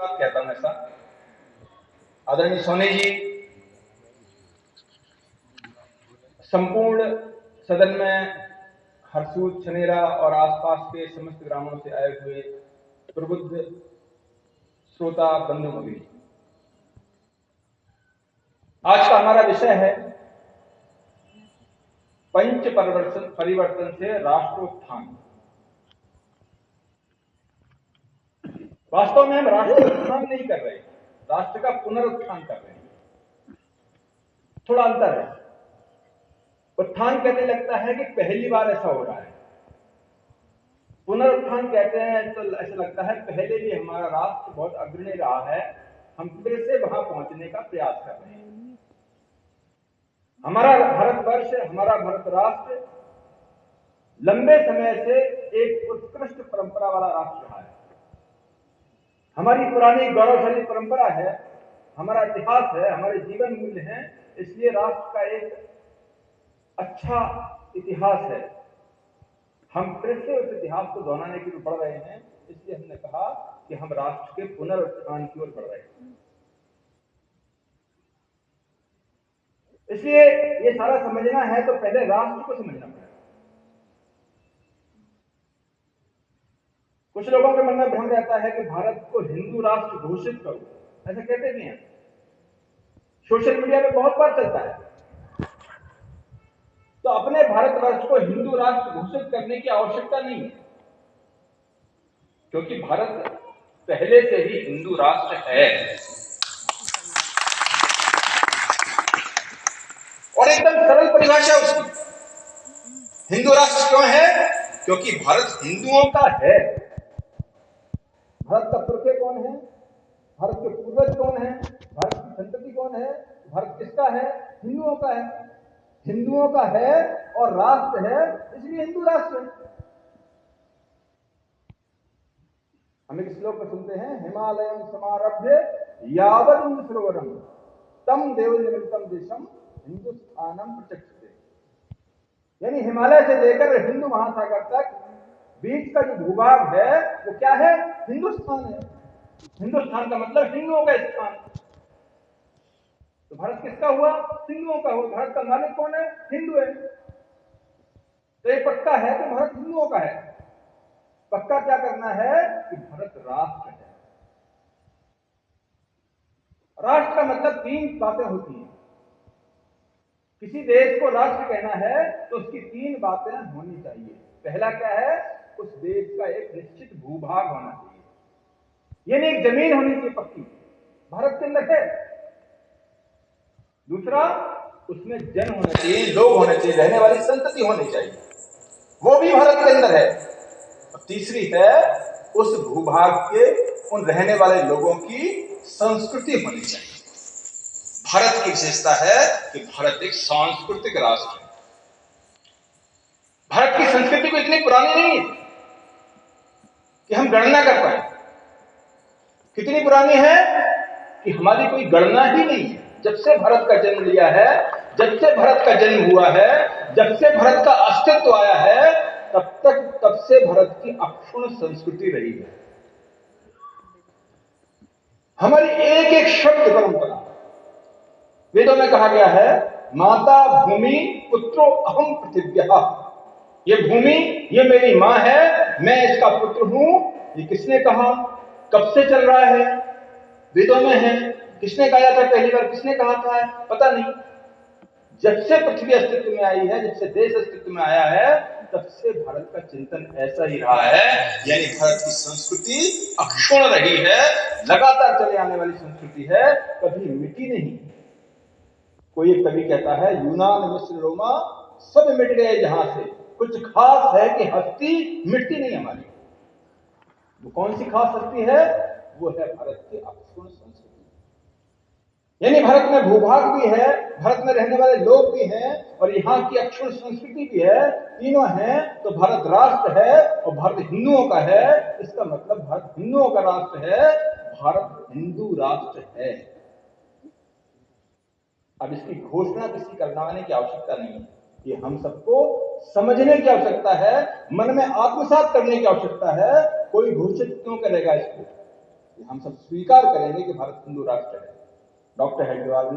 बात कहता हूं ऐसा। आदरणीय सोनी जी, संपूर्ण सदन में हरसूद, छनेरा और आसपास के समस्त ग्रामों से आए हुए प्रबुद्ध श्रोता बंधु भगिनी, आज का हमारा विषय है पंच परिवर्तन से राष्ट्रोत्थान। वास्तव में हम राष्ट्रोत्थान नहीं कर रहे, राष्ट्र का पुनरुत्थान कर रहे हैं। थोड़ा अंतर है। उत्थान कहने लगता है कि पहली बार ऐसा हो रहा है, पुनरुत्थान कहते हैं तो ऐसा लगता है पहले भी हमारा राष्ट्र बहुत अग्रणी रहा है, हम फिर से वहां पहुंचने का प्रयास कर रहे हैं। हमारा भारतवर्ष, हमारा भारत राष्ट्र लंबे समय से एक उत्कृष्ट परंपरा वाला राष्ट्र रहा है। हमारी पुरानी गौरवशाली परंपरा है, हमारा इतिहास है, हमारे जीवन मूल्य हैं, इसलिए राष्ट्र का एक अच्छा इतिहास है। हम फिर से उस इतिहास को दोहराने की ओर बढ़ रहे हैं, इसलिए हमने कहा कि हम राष्ट्र के पुनरुत्थान की ओर बढ़ रहे हैं। इसलिए ये सारा समझना है तो पहले राष्ट्र को समझना पड़ेगा। कुछ लोगों के मन में भ्रम रहता है कि भारत को हिंदू राष्ट्र घोषित करो, ऐसा कहते भी हैं, सोशल मीडिया में बहुत बार चलता है। तो अपने भारतवर्ष को हिंदू राष्ट्र घोषित करने की आवश्यकता नहीं है, क्योंकि भारत पहले से ही हिंदू राष्ट्र है। और एकदम सरल परिभाषा उसकी, हिंदू राष्ट्र क्यों है? क्योंकि भारत हिंदुओं का है। भारत का पुरखे कौन है, भारत के पूर्वज कौन है, भारत की संतति कौन है, भारत किसका है? हिंदुओं का है। हिंदुओं का है और राष्ट्र है, इसलिए हिंदू राष्ट्र है। हम एक श्लोक में सुनते हैं, हिमालयम समारभ्य यावद इंद सरोवरम तम देव निमित्तम देशम हिंदुस्थानम प्रचक्षते। यानी हिमालय से लेकर हिंदू महासागर तक बीच का जो भूभाग है वो क्या है? हिंदुस्तान है। हिंदुस्तान का मतलब हिंदुओं का स्थान। तो भारत किसका हुआ? हिंदुओं का हुआ। भारत का मालिक कौन है? हिंदू है। तो ये पक्का है कि भारत हिंदुओं का है। पक्का क्या करना है कि भारत राष्ट्र है। राष्ट्र का मतलब तीन बातें होती हैं। किसी देश को राष्ट्र कहना है तो उसकी तीन बातें होनी चाहिए। पहला क्या है? उस देश का एक निश्चित भूभाग होना चाहिए, यानी एक जमीन होनी चाहिए पक्की, भारत के अंदर है। दूसरा, उसमें जन होना चाहिए, लोग होने चाहिए, रहने वाली संतति होनी चाहिए, वो भी भारत के अंदर है। और तीसरी है, उस भूभाग के उन रहने वाले लोगों की संस्कृति होनी चाहिए। भारत की विशेषता है कि भारत एक सांस्कृतिक राष्ट्र है। भारत की संस्कृति को इतनी पुरानी नहीं है कि हम गणना कर पाए। कितनी पुरानी है कि हमारी कोई गणना ही नहीं है। जब से भारत का जन्म लिया है, जब से भारत का जन्म हुआ है, जब से भारत का अस्तित्व आया है, तब से भारत की अक्षुण्ण संस्कृति रही है। हमारी एक एक शब्द परंपरा, वेदों में कहा गया है, माता भूमि पुत्रो अहम पृथिव्यः। ये भूमि, ये मेरी मां है, मैं इसका पुत्र हूं। ये किसने कहा? कब से चल रहा है? वेदों में है। किसने गाया था पहली बार? किसने कहा था? पता नहीं। जब से पृथ्वी अस्तित्व में आई है, जब से देश अस्तित्व में आया है, तब से भारत का चिंतन ऐसा ही रहा है। यानी भारत की संस्कृति अक्षुण्ण रही है, लगातार चले आने वाली संस्कृति है, कभी मिटी नहीं। कोई एक कवि कहता है, यूनान मिस्र रोमा सब मिट गए जहां से, कुछ खास है कि हस्ती मिट्टी नहीं हमारी। वो कौन सी खास हस्ती है? वो है भारत की अक्षुण्ण संस्कृति। यानी भारत में भूभाग भी है, भारत में रहने वाले लोग भी हैं, और यहाँ की अक्षुण्ण संस्कृति भी है। तीनों हैं तो भारत राष्ट्र है, और भारत हिंदुओं का है। इसका मतलब भारत हिंदुओं का राष्ट्र है, भारत हिंदू राष्ट्र है। अब इसकी घोषणा किसी करवाने की आवश्यकता नहीं है, ये हम सबको समझने की आवश्यकता है, मन में आत्मसात करने की आवश्यकता है। कोई घोषित क्यों करेगा इसको? हम सब स्वीकार करेंगे कि भारत हिंदू राष्ट्र है। डॉक्टर हेडगेवार ने